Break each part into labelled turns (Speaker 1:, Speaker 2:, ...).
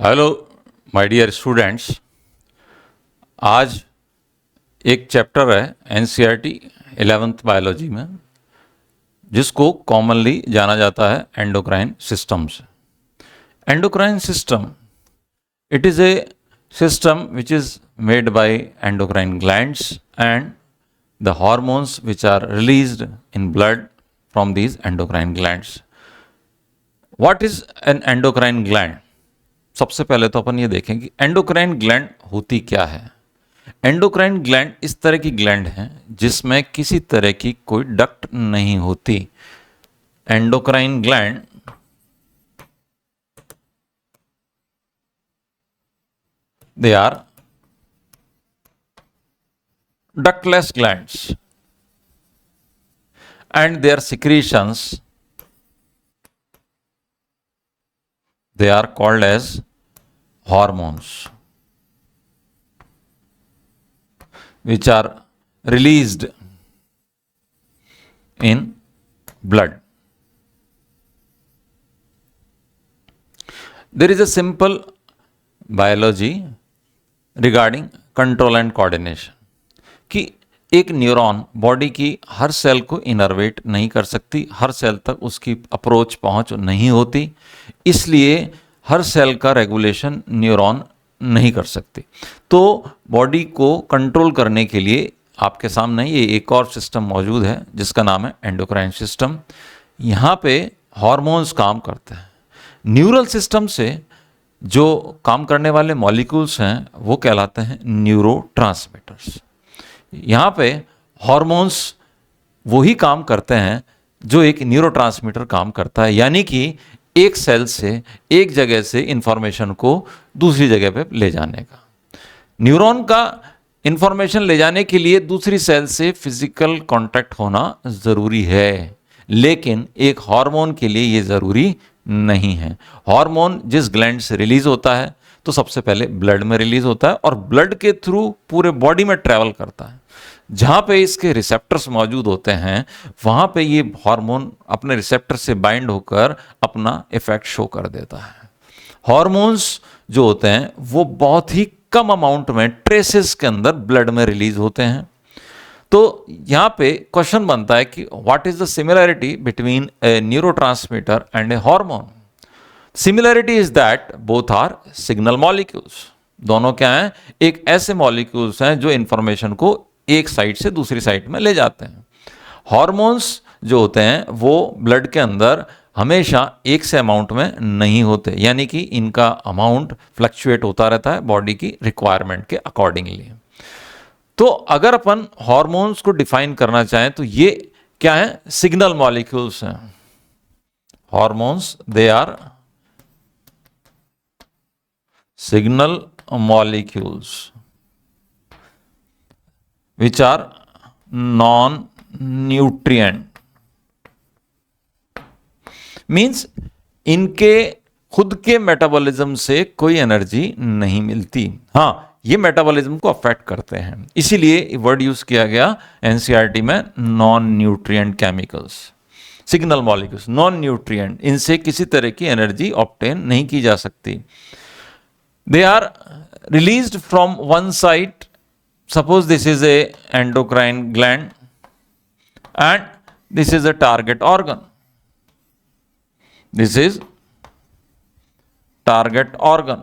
Speaker 1: Hello my dear students. आज एक chapter है एनसीईआरटी 11th बायोलॉजी में, जिसको कॉमनली जाना जाता है endocrine systems. Endocrine system, it is a system which is made by endocrine glands and the hormones which are released in blood from these endocrine glands. What is an endocrine gland? सबसे पहले तो अपन ये देखें कि endocrine gland होती क्या है। Endocrine gland इस तरह की ग्लैंड है जिसमें किसी तरह की कोई डक्ट नहीं होती। Endocrine gland they are ductless glands and their secretions, they are called as hormones, which are released in blood. There is a simple biology regarding control and coordination कि एक न्यूरॉन बॉडी की हर cell को innervate नहीं कर सकती, हर cell तक उसकी approach पहुंच नहीं होती, इसलिए हर सेल का रेगुलेशन न्यूरॉन नहीं कर सकती। तो बॉडी को कंट्रोल करने के लिए आपके सामने ये एक और सिस्टम मौजूद है जिसका नाम है एंडोक्राइन सिस्टम। यहाँ पे हार्मोन्स काम करते हैं। न्यूरल सिस्टम से जो काम करने वाले मॉलिक्यूल्स हैं वो कहलाते हैं न्यूरोट्रांसमीटर्स। यहाँ पे हार्मोन्स वही काम करते हैं जो एक न्यूरोट्रांसमीटर काम करता है, यानी कि एक सेल से एक जगह से इंफॉर्मेशन को दूसरी जगह पे ले जाने का। न्यूरॉन का इंफॉर्मेशन ले जाने के लिए दूसरी सेल से फिजिकल कांटेक्ट होना ज़रूरी है, लेकिन एक हार्मोन के लिए ये ज़रूरी नहीं है। हार्मोन जिस ग्लैंड से रिलीज होता है तो सबसे पहले ब्लड में रिलीज होता है और ब्लड के थ्रू पूरे बॉडी में ट्रैवल करता है। जहाँ पे इसके रिसेप्टर्स मौजूद होते हैं वहाँ पे ये हार्मोन अपने रिसेप्टर से बाइंड होकर अपना इफेक्ट शो कर देता है। हार्मोन्स जो होते हैं वो बहुत ही कम अमाउंट में ट्रेसेस के अंदर ब्लड में रिलीज होते हैं। तो यहाँ पे क्वेश्चन बनता है कि what is the similarity between a neurotransmitter and a hormone. Similarity is that both are signal molecules. दोनों क्या हैं? एक ऐसे मॉलिक्यूल्स हैं जो इंफॉर्मेशन को एक साइड से दूसरी साइड में ले जाते हैं। हार्मोन्स जो होते हैं वो ब्लड के अंदर हमेशा एक से अमाउंट में नहीं होते, यानी कि इनका अमाउंट फ्लक्चुएट होता रहता है बॉडी की रिक्वायरमेंट के अकॉर्डिंगली। तो अगर अपन हार्मोन्स को डिफाइन करना चाहें तो ये क्या है? सिग्नल मॉलिक्यूल्स हैं। Hormones they are signal molecules which are non-nutrient, means इनके खुद के मेटाबॉलिज्म से कोई एनर्जी नहीं मिलती। हाँ, ये मेटाबॉलिज्म को अफेक्ट करते हैं, इसीलिए वर्ड यूज किया गया एनसीईआरटी में non nutrient chemicals. Signal molecules non nutrient, इनसे किसी तरह की एनर्जी ऑब्टेन नहीं की जा सकती। They are released from one site. Suppose this is a endocrine gland and this is a target organ. This is target organ.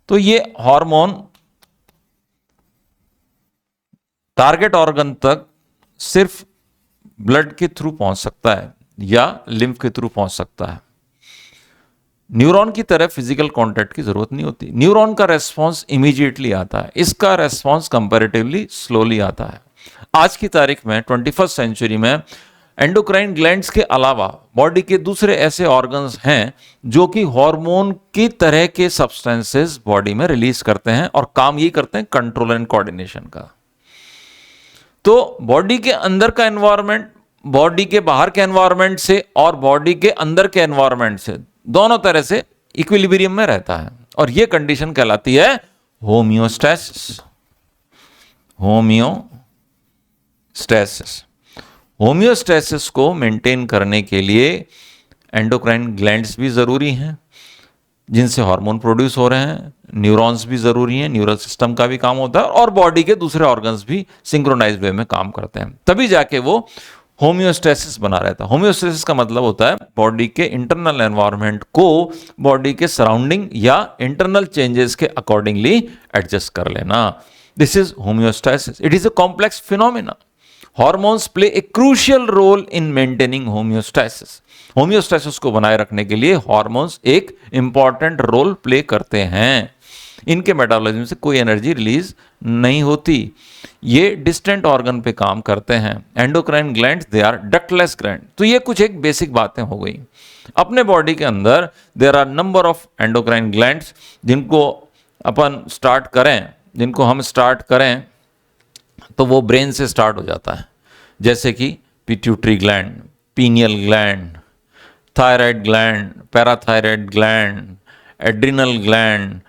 Speaker 1: तो ये हार्मोन टारगेट ऑर्गन तक सिर्फ ब्लड के थ्रू पहुंच सकता है या लिम्फ के थ्रू पहुंच सकता है। न्यूरॉन की तरह फिजिकल कांटेक्ट की जरूरत नहीं होती। न्यूरॉन का रेस्पॉन्स इमीडिएटली आता है, इसका रेस्पॉन्स कंपैरेटिवली स्लोली आता है। आज की तारीख में 21st सेंचुरी में एंडोक्राइन ग्लैंड्स के अलावा बॉडी के दूसरे ऐसे ऑर्गन्स हैं जो कि हार्मोन की तरह के सब्सटेंसेस बॉडी में रिलीज करते हैं और काम ये करते हैं कंट्रोल एंड कोऑर्डिनेशन का। तो बॉडी के अंदर का एनवायरनमेंट बॉडी के बाहर के एनवायरनमेंट से और बॉडी के अंदर के एनवायरनमेंट से दोनों तरह से इक्विलिब्रियम में रहता है, और यह कंडीशन कहलाती है होमियोस्टैसिस। होमियोस्टैसिस होमियोस्टैसिस को मेंटेन करने के लिए एंडोक्राइन ग्लैंड्स भी ज़रूरी हैं। जिनसे हार्मोन प्रोड्यूस हो रहे हैं, न्यूरॉन्स भी ज़रूरी हैं, न्यूरल सिस्टम का भी काम होता है और बॉडी के दूसरे ऑर्गन्स भी सिंक्रोनाइज वे में काम करते हैं, तभी जाके वो होम्योस्टेसिस बना रहता है। होम्योस्टेसिस का मतलब होता है बॉडी के इंटरनल एनवायरनमेंट को बॉडी के सराउंडिंग या इंटरनल चेंजेस के अकॉर्डिंगली एडजस्ट कर लेना। This is homeostasis. It is a complex phenomena. Hormones play a crucial role in maintaining homeostasis. Homeostasis को बनाए रखने के लिए हॉर्मोन्स एक इंपॉर्टेंट रोल प्ले करते हैं। इनके मेटाबॉलिज्म से कोई एनर्जी रिलीज नहीं होती। ये डिस्टेंट ऑर्गन पे काम करते हैं। Endocrine glands they are ductless gland. तो ये कुछ एक बेसिक बातें हो गई। अपने बॉडी के अंदर there are number of endocrine glands जिनको हम स्टार्ट करें तो वो ब्रेन से स्टार्ट हो जाता है, जैसे कि pituitary gland, pineal gland, thyroid gland, parathyroid gland, adrenal gland,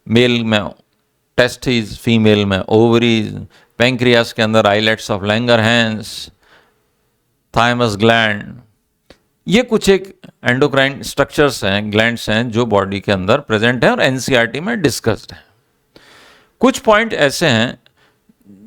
Speaker 1: male में टेस्टिस, फीमेल में ओवरीज, पैंक्रियास के अंदर islets of Langerhans, thymus gland. ये कुछ एक एंडोक्राइन स्ट्रक्चर्स हैं, ग्लैंड्स हैं जो बॉडी के अंदर प्रेजेंट हैं और एनसीईआरटी में डिस्कस्ड है। कुछ पॉइंट ऐसे हैं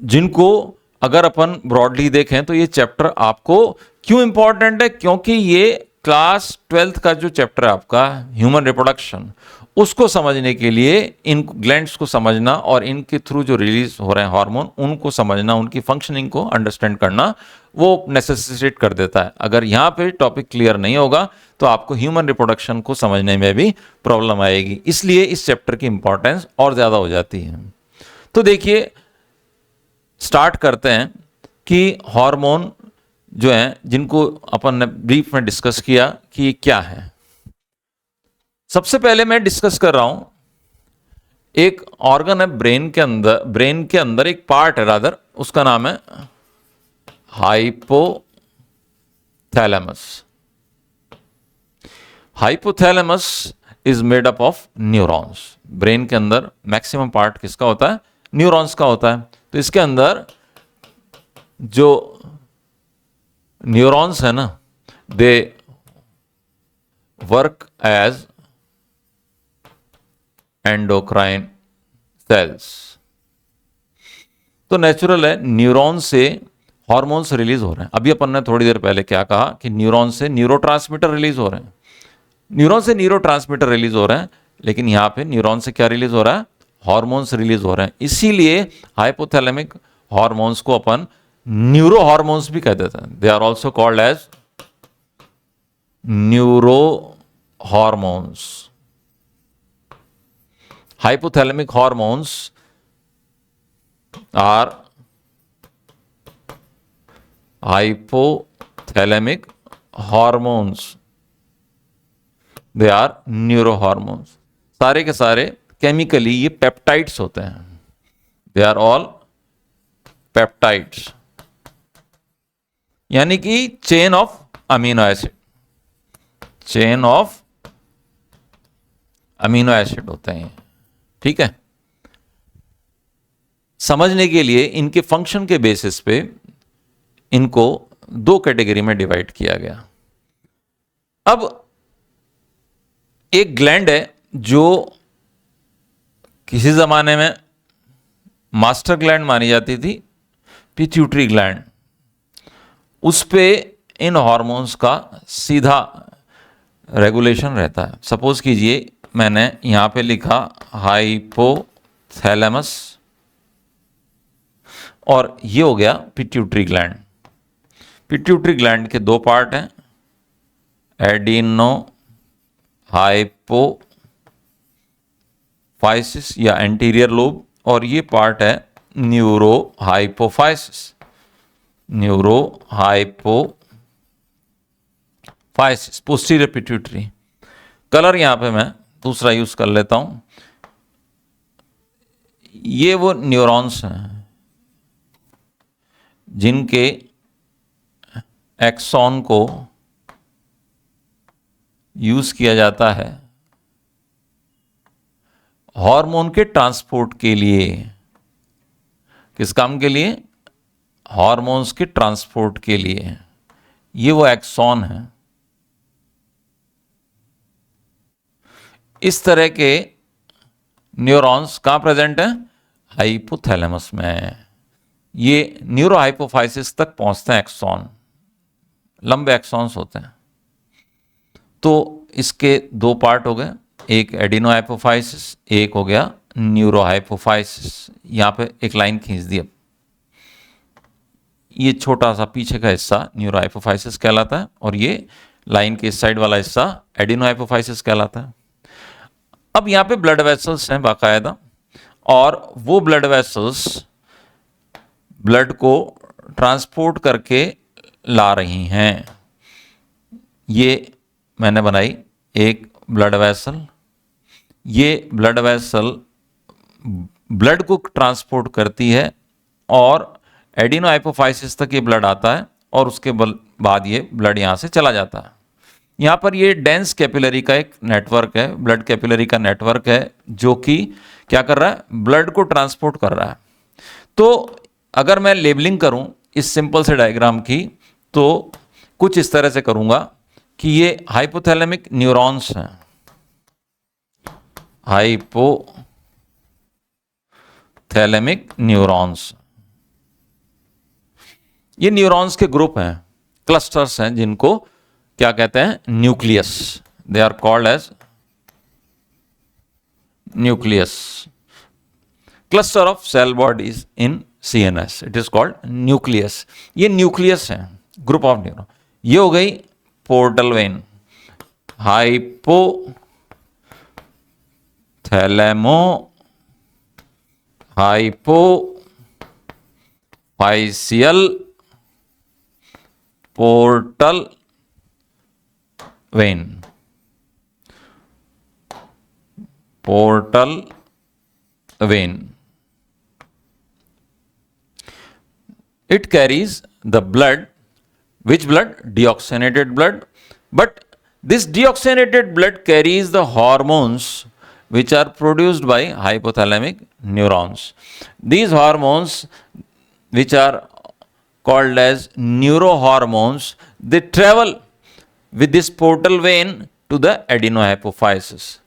Speaker 1: जिनको अगर अपन ब्रॉडली देखें तो ये चैप्टर आपको क्यों इंपॉर्टेंट है, क्योंकि ये क्लास 12th का जो चैप्टर है आपका ह्यूमन रिप्रोडक्शन, उसको समझने के लिए इन ग्लैंड्स को समझना और इनके थ्रू जो रिलीज हो रहे हैं हार्मोन उनको समझना, उनकी फंक्शनिंग को अंडरस्टैंड करना वो नेसेसिटेट कर देता है। अगर यहाँ पे टॉपिक क्लियर नहीं होगा तो आपको ह्यूमन रिप्रोडक्शन को समझने में भी प्रॉब्लम आएगी, इसलिए इस चैप्टर की इंपॉर्टेंस और ज़्यादा हो जाती है। तो देखिए, स्टार्ट करते हैं कि हार्मोन जो हैं जिनको अपन ने ब्रीफ में डिस्कस किया कि ये क्या है। सबसे पहले मैं डिस्कस कर रहा हूं, एक ऑर्गन है ब्रेन के अंदर एक पार्ट है रादर, उसका नाम है hypothalamus. Hypothalamus is made up of neurons. Brain के अंदर मैक्सिमम पार्ट किसका होता है? न्यूरॉन्स का होता है। तो इसके अंदर जो न्यूरॉन्स है ना, they work as endocrine cells. तो नेचुरल है, न्यूरॉन से हार्मोन्स रिलीज हो रहे हैं। अभी अपन ने थोड़ी देर पहले क्या कहा कि न्यूरॉन से न्यूरोट्रांसमीटर रिलीज हो रहे हैं। न्यूरॉन से न्यूरोट्रांसमीटर रिलीज हो रहे हैं, लेकिन यहां पे न्यूरॉन से क्या रिलीज हो रहा है? हार्मोन्स रिलीज हो रहे हैं। इसीलिए हाइपोथैलेमिक हार्मोन्स को अपन न्यूरो हार्मोन्स भी कह देते हैं। They are also called as neuro hormones. hypothalamic hormones are hypothalamic hormones, they are neurohormones। सारे के सारे केमिकली ये पेप्टाइड्स होते हैं। दे आर ऑल पेप्टाइड्स, यानी कि chain of amino acid, chain of amino acid होते हैं। ठीक है, समझने के लिए इनके फंक्शन के बेसिस पे इनको दो कैटेगरी में डिवाइड किया गया। अब एक ग्लैंड है जो किसी जमाने में मास्टर ग्लैंड मानी जाती थी, पिट्यूटरी ग्लैंड। उस पे इन हार्मोन्स का सीधा रेगुलेशन रहता है। सपोज कीजिए मैंने यहां पे लिखा हाइपोथैलेमस और ये हो गया पिट्यूटरी ग्लैंड। पिट्यूटरी ग्लैंड के दो पार्ट हैं, एडिनो हाइपोफाइसिस या एंटीरियर लोब, और ये पार्ट है neuro hypophysis. Neuro hypophysis posterior pituitary. Colour यहां पे मैं दूसरा यूज कर लेता हूं। ये वो न्यूरॉन्स हैं जिनके एक्सॉन को यूज किया जाता है हार्मोन के ट्रांसपोर्ट के लिए। किस काम के लिए? हार्मोन्स के ट्रांसपोर्ट के लिए। ये वो एक्सॉन है। इस तरह के न्यूरॉन्स कहाँ प्रेजेंट हैं? हाइपोथैलेमस में। ये न्यूरो हाइपोफाइसिस तक पहुंचते हैं एक्सॉन, लंबे एक्सॉन्स होते हैं। तो इसके दो पार्ट हो गए, एक एडिनो हाइपोफाइसिस, एक हो गया न्यूरो हाइपोफाइसिस। यहां पे एक लाइन खींच दी। अब ये छोटा सा पीछे का हिस्सा न्यूरो हाइपोफाइसिस कहलाता है और ये लाइन के इस साइड वाला हिस्सा एडिनो हाइपोफाइसिस कहलाता है। अब यहां पे ब्लड वेसल्स हैं बाकायदा, और वो ब्लड वेसल्स ब्लड को ट्रांसपोर्ट करके ला रही हैं। ये मैंने बनाई एक ब्लड वेसल। ये ब्लड वेसल ब्लड को ट्रांसपोर्ट करती है और एडिनो हाइपोफाइसिस तक ये ब्लड आता है और उसके बाद ये ब्लड यहाँ से चला जाता है। यहाँ पर ये डेंस कैपिलरी का एक नेटवर्क है, ब्लड कैपिलरी का नेटवर्क है, जो कि क्या कर रहा है? ब्लड को ट्रांसपोर्ट कर रहा है। तो अगर मैं लेबलिंग करूं इस सिंपल से डायग्राम की, तो कुछ इस तरह से करूंगा कि ये हाइपोथैलेमिक न्यूरॉन्स हैं, हाइपोथैलेमिक न्यूरॉन्स। ये न्यूरॉन्स के ग्रुप हैं, क्लस्टर्स हैं, जिनको क्या कहते हैं? Nucleus. They are called as nucleus. Cluster of cell bodies in CNS, it is called nucleus. ये न्यूक्लियस है, ग्रुप ऑफ न्यूरॉन। ये हो गई portal vein, hypophyseal portal vein, portal vein. It carries the blood. Which blood? Deoxygenated blood. But this deoxygenated blood carries the hormones which are produced by hypothalamic neurons. These hormones, which are called as neurohormones, they travel with this portal vein to the adenohypophysis.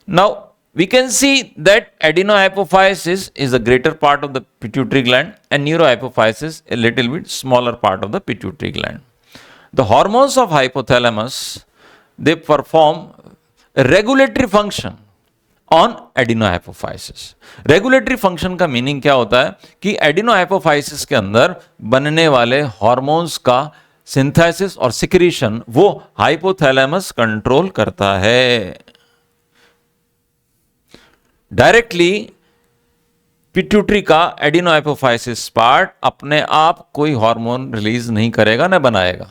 Speaker 1: Now, we can see that adenohypophysis is the greater part of the pituitary gland and neurohypophysis a little bit smaller part of the pituitary gland. The hormones of hypothalamus, they perform a regulatory function on adenohypophysis. Regulatory function का meaning क्या होता है कि adenohypophysis के अंदर बनने वाले hormones का सिंथेसिस और सिक्रीशन वो हाइपोथैलेमस कंट्रोल करता है। डायरेक्टली पिट्यूटरी का एडिनोहाइपोफाइसिस पार्ट अपने आप कोई हार्मोन रिलीज नहीं करेगा, न बनाएगा।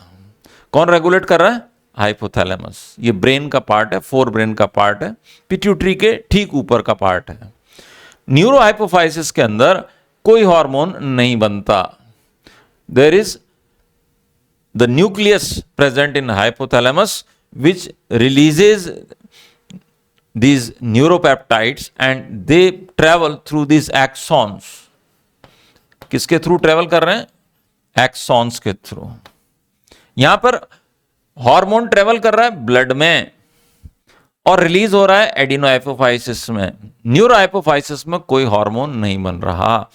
Speaker 1: कौन रेगुलेट कर रहा है? हाइपोथैलेमस। ये ब्रेन का पार्ट है, फोर ब्रेन का पार्ट है, पिट्यूटरी के ठीक ऊपर का पार्ट है। न्यूरोहाइपोफाइसिस के अंदर कोई हार्मोन नहीं बनता। There is the nucleus present in hypothalamus which releases these neuropeptides and they travel through these axons. किसके थ्रू ट्रेवल कर रहे हैं? एक्सॉन्स के थ्रू। यहां पर हार्मोन ट्रेवल कर रहा है ब्लड में और रिलीज हो रहा है एडिनोहाइपोफाइसिस में। न्यूरोहाइपोफाइसिस में कोई हार्मोन नहीं बन रहा।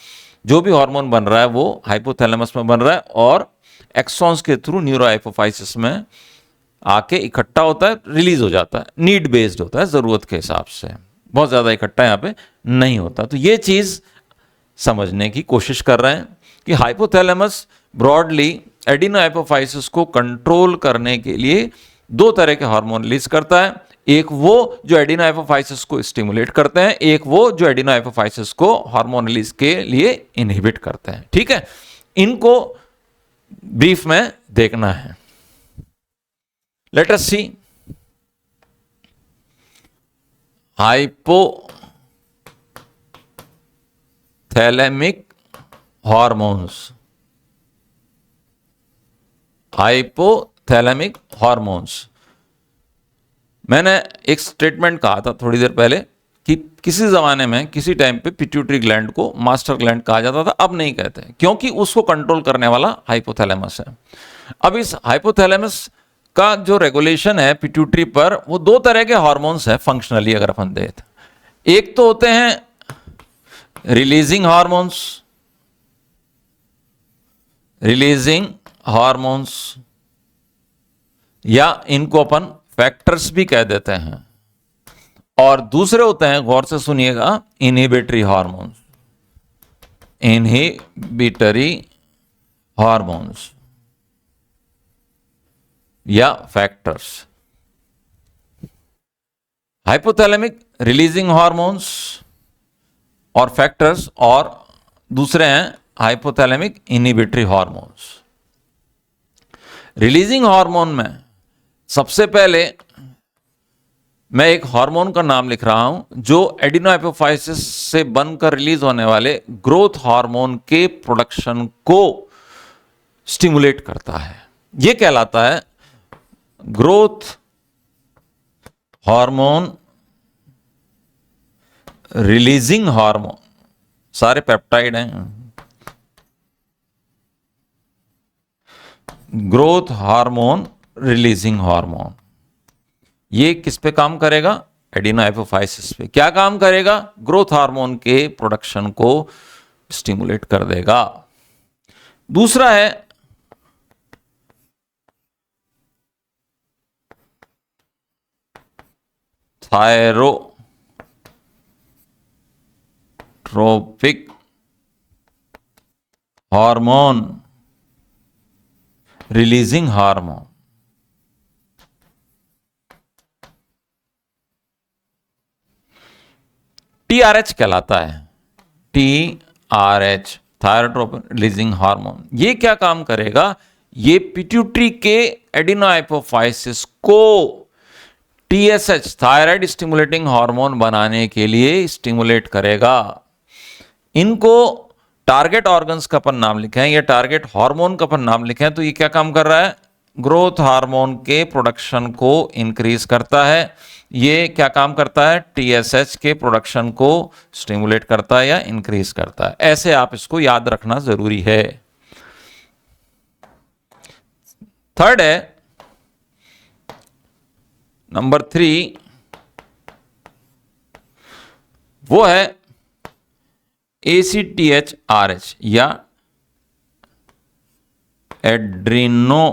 Speaker 1: जो भी हार्मोन बन रहा है वो हाइपोथैलेमस में बन रहा है और एक्सॉन्स के थ्रू न्यूरोहाइपोफाइसिस में आके इकट्ठा होता है, रिलीज हो जाता है। नीड बेस्ड होता है, जरूरत के हिसाब से, बहुत ज्यादा इकट्ठा यहां पे नहीं होता। तो ये चीज समझने की कोशिश कर रहे हैं कि हाइपोथैलेमस ब्रॉडली एडिनोहाइपोफाइसिस को कंट्रोल करने के लिए दो तरह के हार्मोन रिलीज करता है। एक वो जो एडिनोहाइपोफाइसिस को स्टिमुलेट करते हैं, एक वो जो एडिनोहाइपोफाइसिस को हार्मोन रिलीज के लिए इनहिबिट करते हैं। ठीक है, इनको ब्रीफ में देखना है। Let us see hypothalamic hormones. Hypothalamic hormones. मैंने एक स्टेटमेंट कहा था थोड़ी देर पहले कि किसी जमाने में किसी टाइम पे पिट्यूटरी ग्लैंड को मास्टर ग्लैंड कहा जाता था, अब नहीं कहते क्योंकि उसको कंट्रोल करने वाला हाइपोथैलेमस है। अब इस हाइपोथैलेमस का जो रेगुलेशन है पिट्यूटरी पर, वो दो तरह के हार्मोन्स है फंक्शनली अगर अपन देखें। एक तो होते हैं रिलीजिंग हार्मोन्स, या इनको अपन फैक्टर्स भी कह देते हैं, और दूसरे होते हैं, गौर से सुनिएगा, इनहिबिटरी हार्मोन्स, या फैक्टर्स। हाइपोथैलेमिक रिलीजिंग हार्मोन्स और फैक्टर्स, और दूसरे हैं hypothalamic inhibitory hormones. Releasing hormone में सबसे पहले मैं एक हार्मोन का नाम लिख रहा हूं जो एडिनोएपिफाइसिस से बनकर रिलीज होने वाले ग्रोथ हार्मोन के प्रोडक्शन को स्टिमुलेट करता है। यह कहलाता है ग्रोथ हार्मोन रिलीजिंग हार्मोन। सारे पेप्टाइड हैं। ग्रोथ हार्मोन रिलीजिंग हार्मोन, ये किस पे काम करेगा? एडिनोएपिफाइसिस पे। क्या काम करेगा? ग्रोथ हार्मोन के प्रोडक्शन को स्टिमुलेट कर देगा। दूसरा है thyrotropic hormone releasing hormone. TRH कहलाता है। TRH, thyrotropin releasing hormone. ये क्या काम करेगा? ये पिट्यूटरी के एडिनोएपिफाइसिस को टीएसएच, थायराइड स्टिमुलेटिंग हार्मोन बनाने के लिए स्टिमुलेट करेगा। इनको टारगेट ऑर्गन्स का अपन नाम लिखे हैं, या टारगेट हार्मोन का अपन नाम लिखे हैं, तो ये क्या काम कर रहा है? ग्रोथ हार्मोन के प्रोडक्शन को इंक्रीज करता है। ये क्या काम करता है? टीएसएच के प्रोडक्शन को स्टिमुलेट करता है या इंक्रीज करता है। ऐसे आप इसको याद रखना जरूरी है। थर्ड है नंबर 3, वो है ACTH-RH या एड्रीनो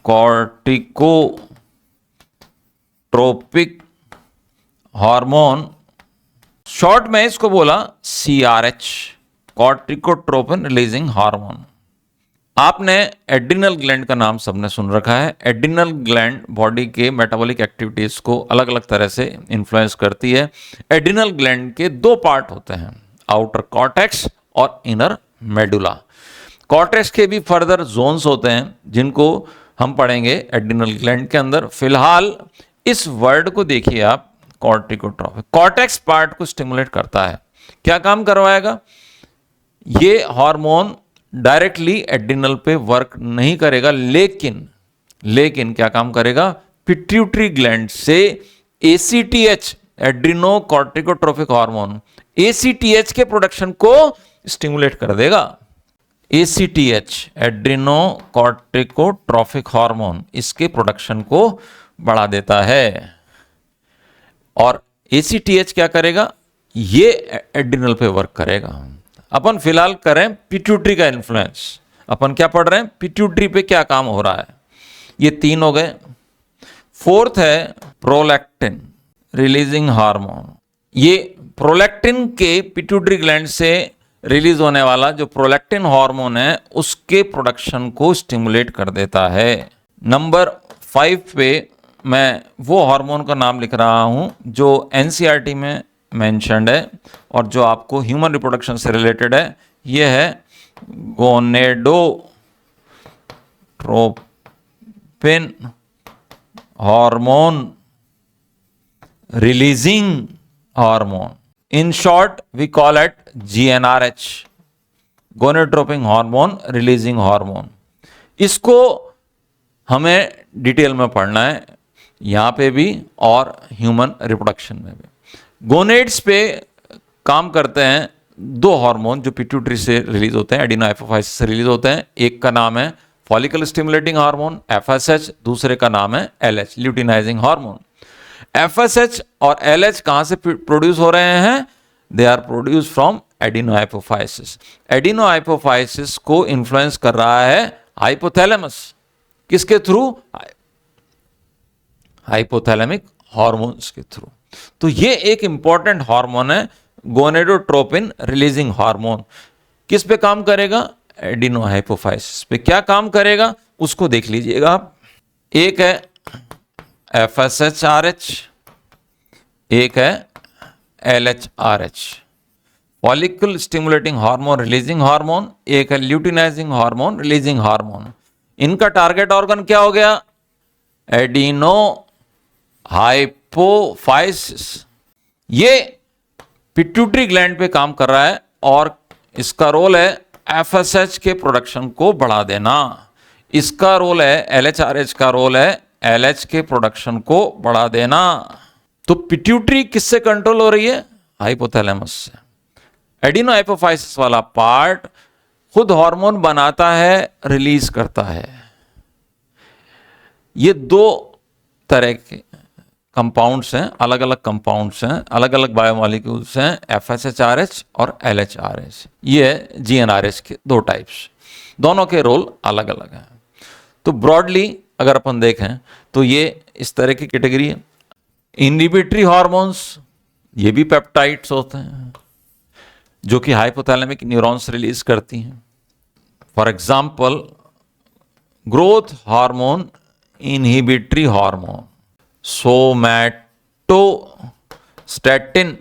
Speaker 1: कॉर्टिकोट्रोपिक हार्मोन। शॉर्ट में इसको बोला CRH, कॉर्टिकोट्रोपिन रिलीजिंग हार्मोन। आपने एड्रिनल ग्लैंड का नाम सबने सुन रखा है। एड्रिनल ग्लैंड बॉडी के मेटाबॉलिक एक्टिविटीज को अलग अलग तरह से इन्फ्लुएंस करती है। एड्रिनल ग्लैंड के दो पार्ट होते हैं, आउटर कॉर्टेक्स और इनर मेडुला। कॉर्टेक्स के भी फर्दर जोन्स होते हैं जिनको हम पढ़ेंगे एड्रिनल ग्लैंड के अंदर। फिलहाल इस वर्ड को देखिए आप, कॉर्टिकोट्रोपिक। कॉर्टेक्स पार्ट को स्टिमुलेट करता है। क्या काम करवाएगा? ये हार्मोन डायरेक्टली एड्रिनल पे वर्क नहीं करेगा, लेकिन क्या काम करेगा? पिट्यूटरी ग्लैंड से ACTH, एड्रिनो कॉर्टिकोट्रोपिक हार्मोन, ACTH के प्रोडक्शन को स्टिमुलेट कर देगा। ACTH, एड्रिनो कॉर्टिकोट्रोपिक हार्मोन, इसके प्रोडक्शन को बढ़ा देता है। और ACTH क्या करेगा? ये एड्रिनल पे वर्क करेगा। अपन फिलहाल करें पिट्यूटरी का इन्फ्लुएंस। अपन क्या पढ़ रहे हैं? पिट्यूटरी पे क्या काम हो रहा है। ये 3 हो गए। फोर्थ है प्रोलैक्टिन रिलीजिंग हार्मोन। ये प्रोलैक्टिन के पिट्यूटरी ग्लैंड से रिलीज होने वाला जो प्रोलैक्टिन हार्मोन है उसके प्रोडक्शन को स्टिमुलेट कर देता है। नंबर 5 पे मैं वो हार्मोन का नाम लिख रहा हूं जो NCERT में मेंशन्ड है और जो आपको ह्यूमन रिप्रोडक्शन से रिलेटेड है। यह है gonadotropin hormone releasing hormone. In short we call it GnRH, gonadotropin hormone releasing hormone. इसको हमें डिटेल में पढ़ना है, यहां पे भी और ह्यूमन रिप्रोडक्शन में भी। गोनेड्स पे काम करते हैं 2 हार्मोन जो पिट्यूटरी से रिलीज होते हैं, एडिनोएपिफाइसिस से रिलीज होते हैं। एक का नाम है फॉलिकल स्टिमुलेटिंग हार्मोन FSH, दूसरे का नाम है LH, ल्यूटिनाइजिंग हार्मोन। FSH और LH कहां से प्रोड्यूस हो रहे हैं? They are produce from adenohypophysis. Adenohypophysis को इन्फ्लुएंस कर रहा है हाइपोथैलेमस, किसके थ्रू? हाइपोथैलेमिक हॉर्मोन्स के थ्रू। तो ये एक इंपॉर्टेंट हार्मोन है, गोनेडोट्रोपिन रिलीजिंग हार्मोन। किस पे काम करेगा? एडिनोहाइपोफाइसिस पे। क्या काम करेगा उसको देख लीजिएगा आप। एक है FSH-RH, एक है LH-RH, follicle stimulating hormone releasing hormone, एक है ल्यूटिनाइजिंग हार्मोन रिलीजिंग हार्मोन। इनका टारगेट ऑर्गन क्या हो गया? Adeno hypophysis. ये पिट्यूटरी ग्लैंड पे काम कर रहा है और इसका रोल है FSH के प्रोडक्शन को बढ़ा देना। इसका रोल है, LH-RH का रोल है LH के प्रोडक्शन को बढ़ा देना। तो पिट्यूटरी किससे कंट्रोल हो रही है? हाइपोथैलेमस से। एडिनो हाइपोफाइसिस वाला पार्ट खुद हार्मोन बनाता है, रिलीज करता है। ये दो तरह के कंपाउंड्स हैं, अलग अलग कंपाउंड्स हैं, अलग अलग बायोमॉलिक्यूल्स हैं, FSH-RH और LH-RH। ये है GnRH के दो टाइप्स, दोनों के रोल अलग अलग हैं। तो ब्रॉडली अगर अपन देखें तो ये इस तरह की कैटेगरी है। इनहिबिटरी हार्मोन्स, ये भी पेप्टाइड्स होते हैं जो कि हाइपोथैलेमिक न्यूरॉन्स रिलीज करती हैं। For example growth hormone, inhibitory hormone, somatostatin,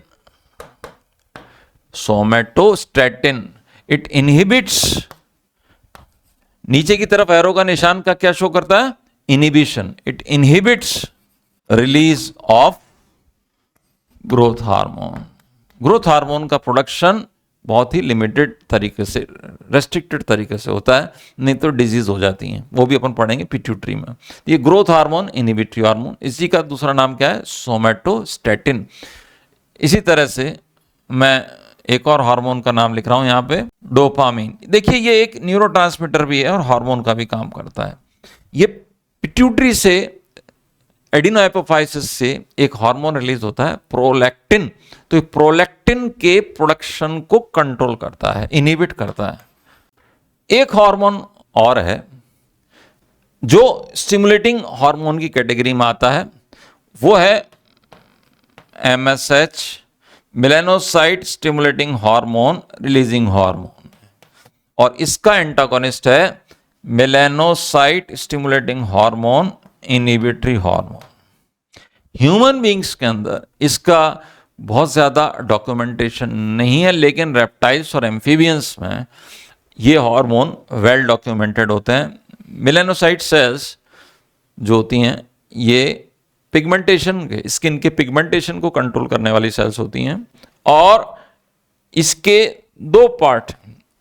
Speaker 1: it inhibits, नीचे की तरफ एरो का निशान का क्या शो करता है? Inhibition. It inhibits release of growth hormone. Growth hormone का प्रोडक्शन बहुत ही लिमिटेड तरीके से, रेस्ट्रिक्टेड तरीके से होता है, नहीं तो डिजीज हो जाती हैं, वो भी अपन पढ़ेंगे पिट्यूटरी में। ये ग्रोथ हार्मोन, इनहिबिटरी हार्मोन, इसी का दूसरा नाम क्या है? सोमैटोस्टैटिन। इसी तरह से मैं एक और हार्मोन का नाम लिख रहा हूं यहां पे, डोपामीन। देखिए ये एक न्यूरोट्रांसमीटर भी है और हार्मोन का भी काम करता है। ये पिट्यूटरी से, एडिनोहाइपोफाइसिस से एक हार्मोन रिलीज होता है प्रोलैक्टिन। तो प्रोलैक्टिन के प्रोडक्शन को कंट्रोल करता है, इनहिबिट करता है। एक हार्मोन और है जो स्टिमुलेटिंग हार्मोन की कैटेगरी में आता है, वो है MSH, melanocyte stimulating hormone releasing hormone, और इसका एंटागोनिस्ट है melanocyte stimulating hormone inhibitory hormone. Human beings के अंदर इसका बहुत ज़्यादा डॉक्यूमेंटेशन नहीं है, लेकिन रेप्टाइल्स और एम्फीबियंस में ये हार्मोन वेल डॉक्यूमेंटेड होते हैं। मेलानोसाइट सेल्स जो होती हैं ये पिगमेंटेशन के, स्किन के पिगमेंटेशन को कंट्रोल करने वाली सेल्स होती हैं, और इसके दो पार्ट,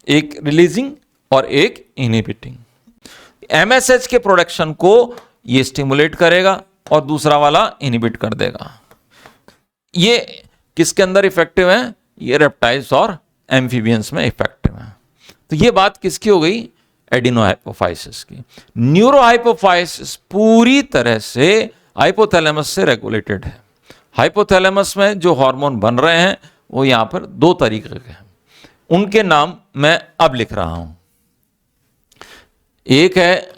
Speaker 1: एक रिलीजिंग और एक इनहिबिटिंग। MSH के प्रोडक्शन को ये स्टिमुलेट करेगा और दूसरा वाला इनहिबिट कर देगा। ये किसके अंदर इफेक्टिव है? ये रेप्टाइल्स और एम्फीबियंस में इफेक्टिव है। तो ये बात किसकी हो गई? एडिनोहाइपोफाइसिस की। न्यूरोहाइपोफाइसिस पूरी तरह से हाइपोथैलेमस से रेगुलेटेड है। हाइपोथैलेमस में जो हार्मोन बन रहे हैं वो यहां पर दो तरीके के हैं, उनके नाम मैं अब लिख रहा हूं। एक है,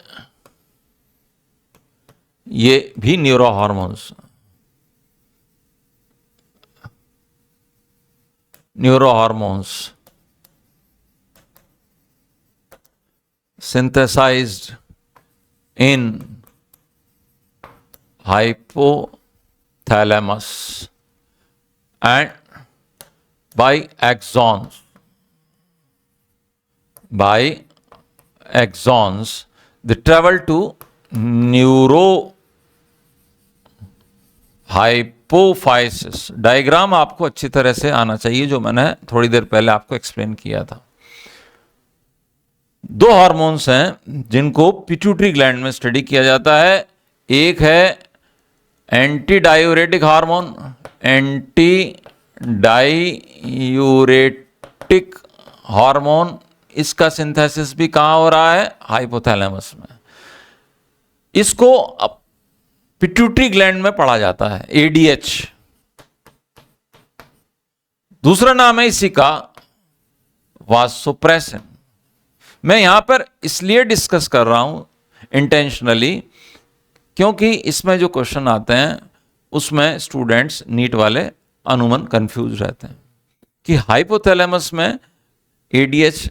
Speaker 1: ये भी neuro hormones, synthesized in hypothalamus and by axons. They travel to neurohypophysis. Diagram आपको अच्छी तरह से आना चाहिए, जो मैंने थोड़ी देर पहले आपको एक्सप्लेन किया था। दो हार्मोन्स हैं जिनको पिट्यूटरी ग्लैंड में स्टडी किया जाता है। एक है anti diuretic hormone, anti diuretic hormone इसका सिंथेसिस भी कहां हो रहा है? हाइपोथैलेमस में। इसको पिट्यूटरी ग्लैंड में पढ़ा जाता है, एडीएच। दूसरा नाम है इसी का वासोप्रेसिन। मैं यहां पर इसलिए डिस्कस कर रहा हूं इंटेंशनली, क्योंकि इसमें जो क्वेश्चन आते हैं उसमें स्टूडेंट्स नीट वाले अनुमान कंफ्यूज रहते हैं कि हाइपोथैलेमस में एडीएच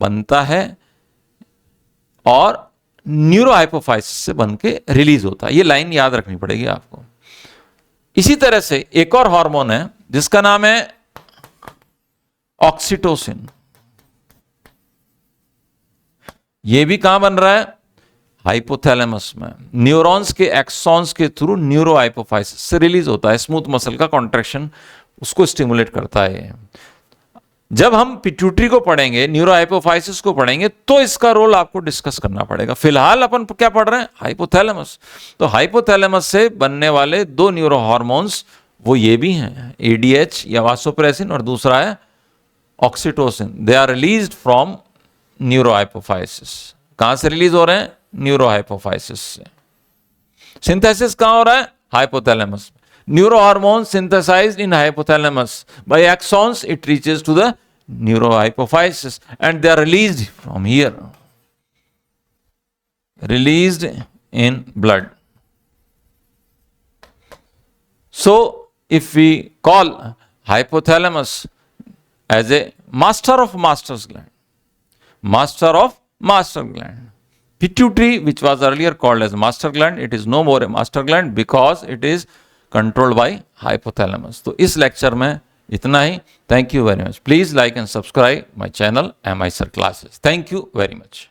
Speaker 1: बनता है और न्यूरो हाइपोफाइसिस से बन के रिलीज होता है। ये लाइन याद रखनी पड़ेगी आपको। इसी तरह से एक और हार्मोन है जिसका नाम है ऑक्सीटोसिन। यह भी कहां बन रहा है? हाइपोथैलेमस में। न्यूरॉन्स के एक्सॉन्स के थ्रू न्यूरो हाइपोफाइसिस से रिलीज होता है। स्मूथ मसल का कॉन्ट्रैक्शन उसको स्टिमुलेट करता है। जब हम पिट्यूटरी को पढ़ेंगे, न्यूरो हाइपोफाइसिस को पढ़ेंगे, तो इसका रोल आपको डिस्कस करना पड़ेगा। फिलहाल अपन क्या पढ़ रहे हैं? हाइपोथैलेमस। तो हाइपोथैलेमस से बनने वाले दो न्यूरो हार्मोन्स वो ये भी हैं, एडीएच या वासोप्रेसिन, और दूसरा है oxytocin. They are released from neuro hypophysis. कहां से रिलीज हो रहे हैं? न्यूरो हाइपोफाइसिस से। सिंथेसिस कहां हो रहा है? Hypothalamus. Neurohormones synthesized in hypothalamus by axons, it reaches to the neurohypophysis and they are released from here, released in blood. So if we call hypothalamus as a master of master's gland, master of master gland, pituitary, which was earlier called as master gland, it is no more a master gland because it is controlled by hypothalamus. तो इस lecture में इतना ही। Thank you very much. Please like and subscribe my channel MI Sir Classes. Thank you very much.